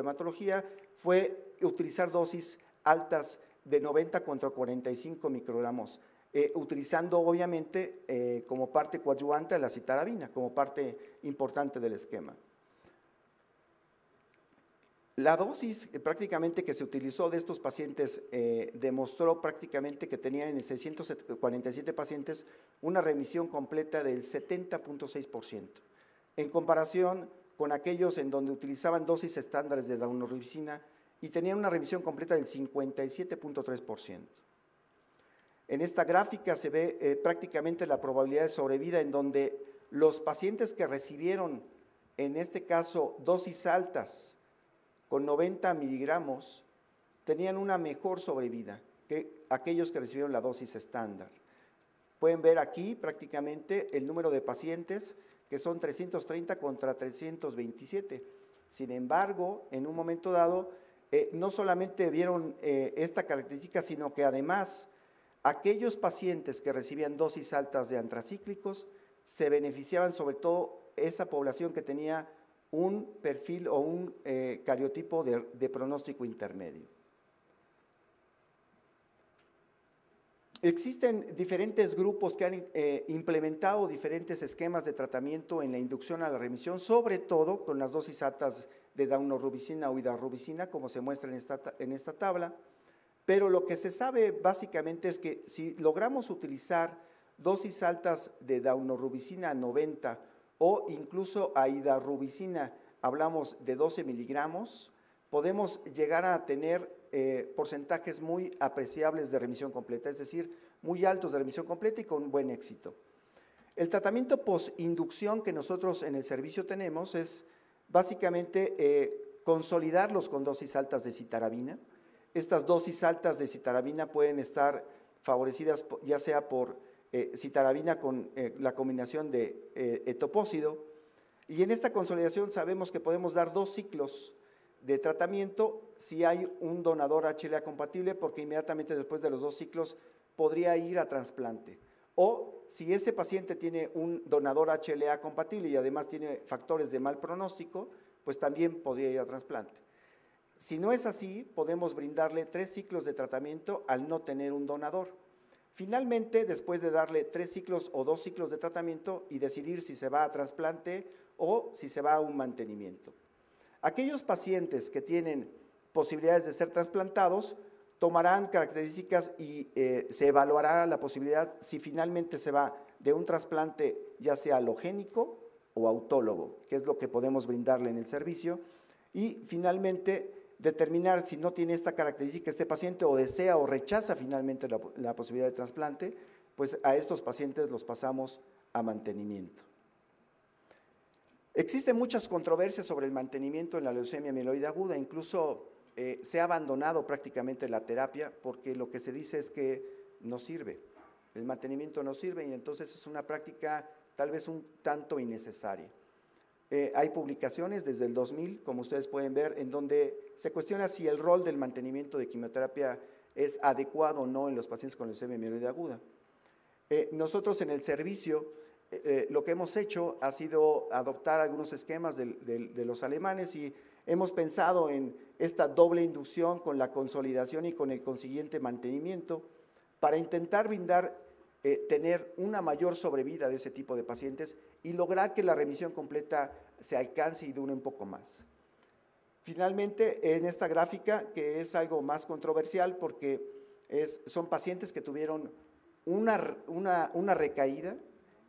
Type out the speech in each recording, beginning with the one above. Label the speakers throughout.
Speaker 1: la hematología fue utilizar dosis altas de 90 contra 45 microgramos, utilizando obviamente como parte coadyuvante a la citarabina, como parte importante del esquema. La dosis prácticamente que se utilizó de estos pacientes demostró prácticamente que tenían en 647 pacientes una remisión completa del 70.6%, en comparación con aquellos en donde utilizaban dosis estándares de daunorubicina y tenían una remisión completa del 57.3%. En esta gráfica se ve prácticamente la probabilidad de sobrevida en donde los pacientes que recibieron, en este caso, dosis altas con 90 miligramos, tenían una mejor sobrevida que aquellos que recibieron la dosis estándar. Pueden ver aquí prácticamente el número de pacientes, que son 330 contra 327. Sin embargo, en un momento dado, no solamente vieron esta característica, sino que además aquellos pacientes que recibían dosis altas de antracíclicos se beneficiaban, sobre todo esa población que tenía un perfil o un cariotipo de pronóstico intermedio. Existen diferentes grupos que han implementado diferentes esquemas de tratamiento en la inducción a la remisión, sobre todo con las dosis altas de daunorubicina o hidarubicina, como se muestra en esta tabla, pero lo que se sabe básicamente es que si logramos utilizar dosis altas de daunorubicina 90 o incluso a hidarubicina, hablamos de 12 miligramos, podemos llegar a tener porcentajes muy apreciables de remisión completa, es decir, muy altos de remisión completa y con buen éxito. El tratamiento post-inducción que nosotros en el servicio tenemos es básicamente consolidarlos con dosis altas de citarabina. Estas dosis altas de citarabina pueden estar favorecidas ya sea por citarabina con la combinación de etopósido, y en esta consolidación sabemos que podemos dar 2 ciclos de tratamiento si hay un donador HLA compatible, porque inmediatamente después de los 2 ciclos podría ir a trasplante. O si ese paciente tiene un donador HLA compatible y además tiene factores de mal pronóstico, pues también podría ir a trasplante. Si no es así, podemos brindarle 3 ciclos de tratamiento al no tener un donador. Finalmente, después de darle 3 ciclos o 2 ciclos de tratamiento y decidir si se va a trasplante o si se va a un mantenimiento. Aquellos pacientes que tienen posibilidades de ser trasplantados tomarán características y se evaluará la posibilidad si finalmente se va de un trasplante ya sea alogénico o autólogo, que es lo que podemos brindarle en el servicio, y finalmente determinar si no tiene esta característica este paciente o desea o rechaza finalmente la posibilidad de trasplante, pues a estos pacientes los pasamos a mantenimiento. Existen muchas controversias sobre el mantenimiento en la leucemia mieloide aguda, incluso se ha abandonado prácticamente la terapia porque lo que se dice es que no sirve, el mantenimiento no sirve y entonces es una práctica tal vez un tanto innecesaria. Hay publicaciones desde el 2000, como ustedes pueden ver, en donde se cuestiona si el rol del mantenimiento de quimioterapia es adecuado o no en los pacientes con leucemia mieloide aguda. Nosotros en el servicio lo que hemos hecho ha sido adoptar algunos esquemas de los alemanes y hemos pensado en esta doble inducción con la consolidación y con el consiguiente mantenimiento para intentar brindar, tener una mayor sobrevida de ese tipo de pacientes y lograr que la remisión completa se alcance y dure un poco más. Finalmente, en esta gráfica, que es algo más controversial porque son pacientes que tuvieron una recaída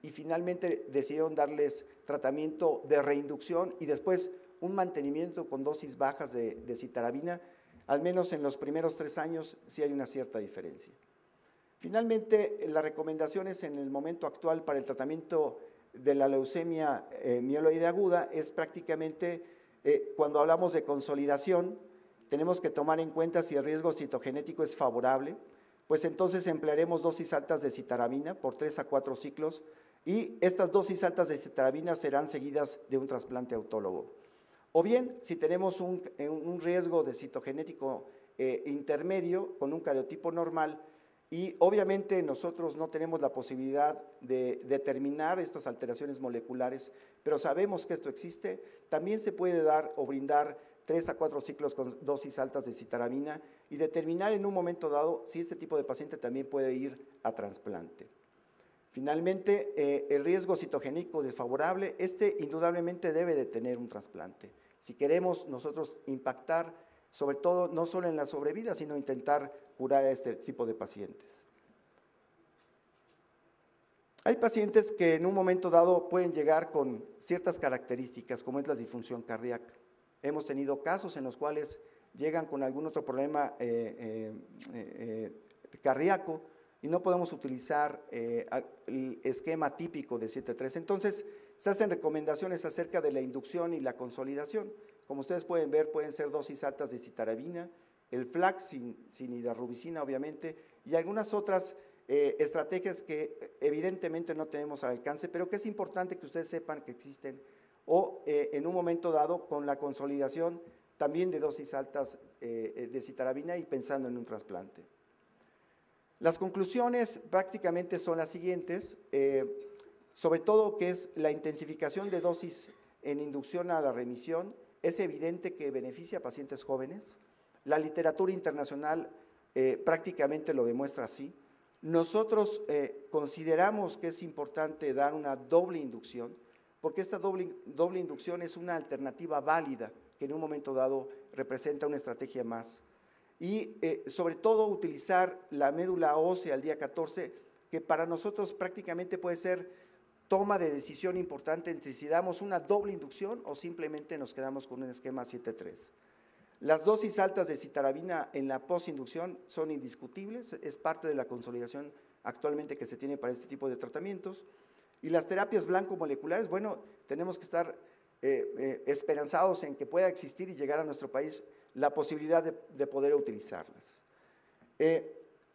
Speaker 1: y finalmente decidieron darles tratamiento de reinducción y después un mantenimiento con dosis bajas de citarabina, al menos en los primeros 3 años sí hay una cierta diferencia. Finalmente, las recomendaciones en el momento actual para el tratamiento de la leucemia mieloide aguda es prácticamente cuando hablamos de consolidación, tenemos que tomar en cuenta si el riesgo citogenético es favorable, pues entonces emplearemos dosis altas de citarabina por 3 a 4 ciclos y estas dosis altas de citarabina serán seguidas de un trasplante autólogo. O bien, si tenemos un riesgo de citogenético intermedio con un cariotipo normal y obviamente nosotros no tenemos la posibilidad de determinar estas alteraciones moleculares, pero sabemos que esto existe, también se puede dar o brindar 3 a 4 ciclos con dosis altas de citarabina y determinar en un momento dado si este tipo de paciente también puede ir a trasplante. Finalmente, el riesgo citogénico desfavorable, indudablemente debe de tener un trasplante. Si queremos nosotros impactar, sobre todo no solo en la sobrevida, sino intentar curar a este tipo de pacientes. Hay pacientes que en un momento dado pueden llegar con ciertas características, como es la disfunción cardíaca. Hemos tenido casos en los cuales llegan con algún otro problema cardíaco y no podemos utilizar el esquema típico de 7.3. Entonces, se hacen recomendaciones acerca de la inducción y la consolidación. Como ustedes pueden ver, pueden ser dosis altas de citarabina, el FLAC sin hidarrubicina, obviamente, y algunas otras estrategias que evidentemente no tenemos al alcance, pero que es importante que ustedes sepan que existen, o en un momento dado con la consolidación también de dosis altas de citarabina y pensando en un trasplante. Las conclusiones prácticamente son las siguientes, sobre todo que es la intensificación de dosis en inducción a la remisión, es evidente que beneficia a pacientes jóvenes. La literatura internacional prácticamente lo demuestra así. Nosotros consideramos que es importante dar una doble inducción, porque esta doble inducción es una alternativa válida que en un momento dado representa una estrategia más. Y sobre todo utilizar la médula ósea al día 14, que para nosotros prácticamente puede ser toma de decisión importante entre si damos una doble inducción o simplemente nos quedamos con un esquema 7.3. Las dosis altas de citarabina en la postinducción son indiscutibles, es parte de la consolidación actualmente que se tiene para este tipo de tratamientos. Y las terapias blanco-moleculares, bueno, tenemos que estar esperanzados en que pueda existir y llegar a nuestro país la posibilidad de poder utilizarlas.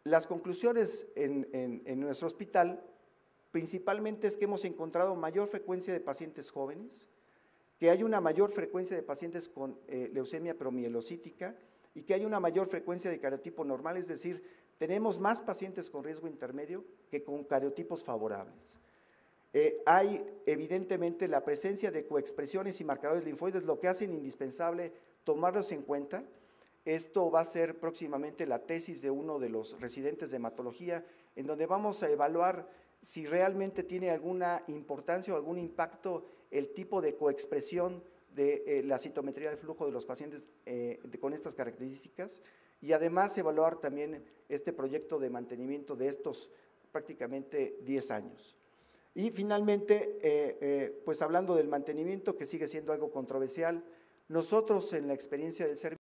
Speaker 1: Las conclusiones en nuestro hospital principalmente es que hemos encontrado mayor frecuencia de pacientes jóvenes, que hay una mayor frecuencia de pacientes con leucemia promielocítica y que hay una mayor frecuencia de cariotipo normal, es decir, tenemos más pacientes con riesgo intermedio que con cariotipos favorables. Hay evidentemente la presencia de coexpresiones y marcadores linfoides, lo que hacen indispensable tomarlos en cuenta. Esto va a ser próximamente la tesis de uno de los residentes de hematología, en donde vamos a evaluar si realmente tiene alguna importancia o algún impacto el tipo de coexpresión de la citometría de flujo de los pacientes con estas características y además evaluar también este proyecto de mantenimiento de estos prácticamente 10 años. Y finalmente, pues hablando del mantenimiento, que sigue siendo algo controversial, nosotros en la experiencia del servicio